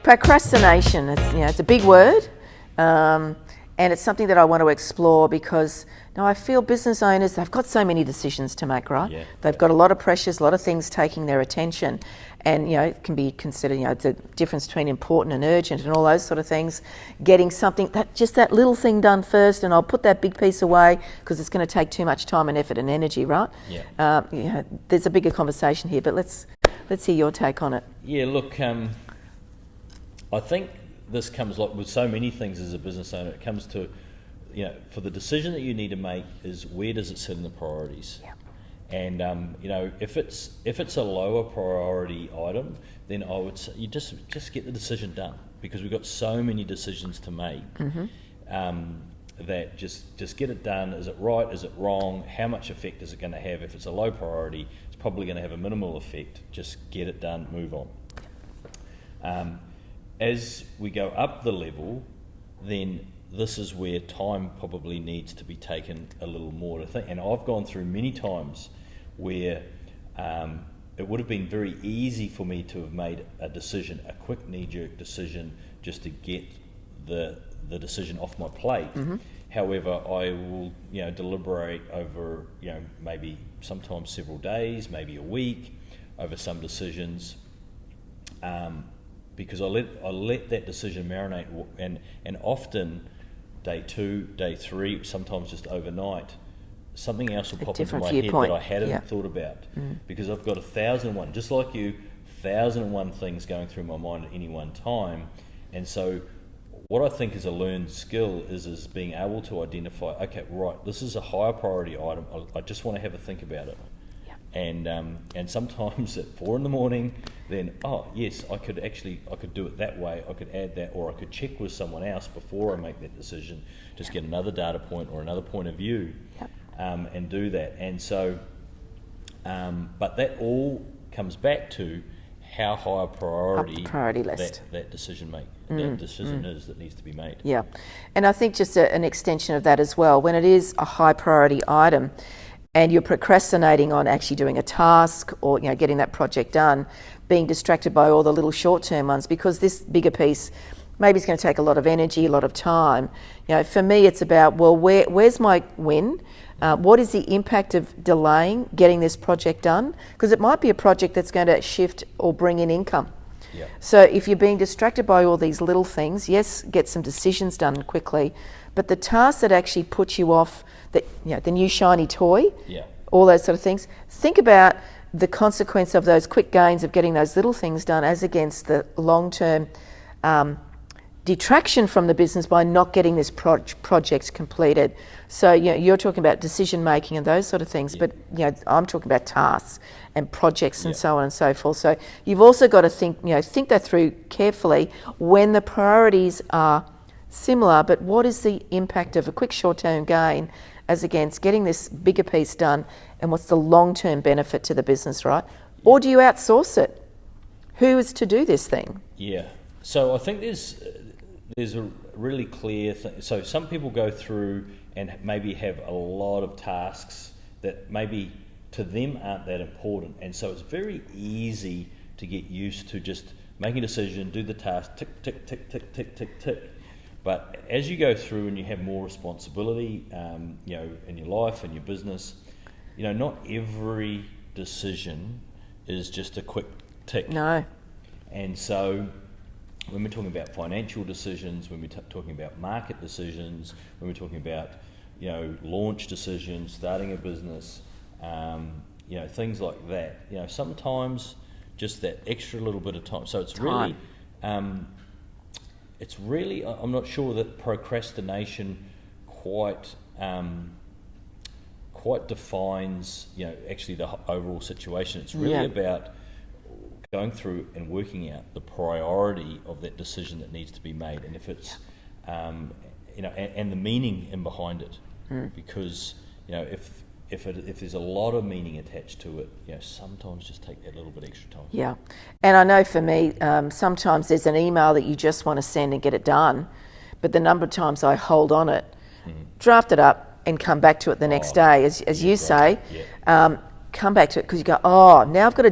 Procrastination, it's a big word, and it's something that I want to explore because I feel business owners, they've got so many decisions to make, right? Yeah. They've got a lot of pressures, a lot of things taking their attention, and it can be considered, the difference between important and urgent and all those sort of things. Getting something, that little thing done first, and I'll put that big piece away because it's going to take too much time and effort and energy, right? Yeah. There's a bigger conversation here, but let's hear your take on it. Yeah, look, I think this comes with so many things as a business owner. It comes to, for the decision that you need to make is where does it sit in the priorities? Yeah. And if it's a lower priority item, then I would say you just get the decision done, because we've got so many decisions to make. That just get it done. Is it right? Is it wrong? How much effect is it going to have? If it's a low priority, it's probably going to have a minimal effect. Just get it done, move on. As we go up the level, then this is where time probably needs to be taken a little more to think. And I've gone through many times where it would have been very easy for me to have made a decision, a quick knee-jerk decision, just to get the decision off my plate. However, I will deliberate over maybe sometimes several days, maybe a week, over some decisions. Because I let that decision marinate, and often day 2, day 3, sometimes just overnight, something else will pop into my head that I hadn't thought about. Because I've got 1,001, just like you, 1,001 things going through my mind at any one time. And so what I think is a learned skill is being able to identify, okay, right, this is a higher priority item, I just want to have a think about it. And sometimes at 4 a.m, then yes, I could do it that way. I could add that, or I could check with someone else before I make that decision. Just get another data point or another point of view, and do that. And so, but that all comes back to how high a priority list that decision is that needs to be made. Yeah, and I think just an extension of that as well. When it is a high priority item, and you're procrastinating on actually doing a task or getting that project done, being distracted by all the little short-term ones, because this bigger piece maybe it's going to take a lot of energy, a lot of time. For me, it's about, well, where's my win? What is the impact of delaying getting this project done? Because it might be a project that's going to shift or bring in income. Yeah. So if you're being distracted by all these little things, yes, get some decisions done quickly, but the task that actually puts you off, the new shiny toy, all those sort of things, think about the consequence of those quick gains of getting those little things done as against the long-term detraction from the business by not getting this project completed. So you're talking about decision making and those sort of things, but I'm talking about tasks and projects and so on and so forth. So you've also got to think that through carefully when the priorities are similar, but what is the impact of a quick short-term gain as against getting this bigger piece done, and what's the long-term benefit to the business, right? Or do you outsource it? Who is to do this thing? Yeah. So I think there's a really clear thing. So some people go through and maybe have a lot of tasks that maybe to them aren't that important, and so it's very easy to get used to just making a decision, do the task, tick, tick, tick, tick, tick, tick, tick. But as you go through and you have more responsibility, in your life and your business, not every decision is just a quick tick. No. And so when we're talking about financial decisions, when we're talking about market decisions, when we're talking about, launch decisions, starting a business, things like that, sometimes just that extra little bit of time. So it's really, I'm not sure that procrastination quite defines, actually the overall situation. It's really about going through and working out the priority of that decision that needs to be made, and if it's, and the meaning in behind it, because if there's a lot of meaning attached to it, sometimes just take that little bit extra time. Yeah, and I know for me, sometimes there's an email that you just want to send and get it done, but the number of times I hold on it, draft it up, and come back to it the next day, as you say, come back to it because you go, oh, now I've got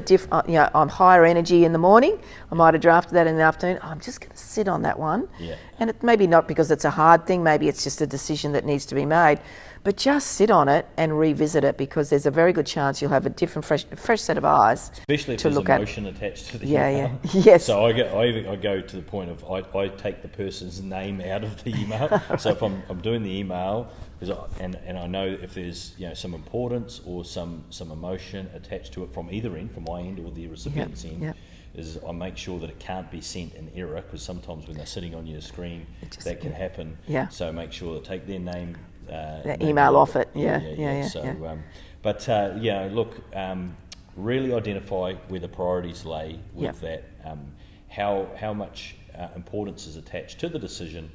I'm higher energy in the morning. I might have drafted that in the afternoon. I'm just going to sit on that one. Yeah. And it maybe not because it's a hard thing. Maybe it's just a decision that needs to be made. But just sit on it and revisit it, because there's a very good chance you'll have a different, fresh set of eyes. Especially if to there's look emotion attached to the email. Yeah. Yes. So I go to the point of I take the person's name out of the email. So if I'm doing the email, and I know if there's some importance or some emotion attached to it from either end, from my end or the recipient's end, is I make sure that it can't be sent in error, because sometimes when they're sitting on your screen, that can happen. Yeah. So make sure to take their name. The email off it. Look, really identify where the priorities lay with that. How much importance is attached to the decision,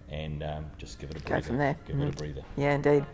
and just give it a breather. Go from there. Give it a breather. Yeah, indeed.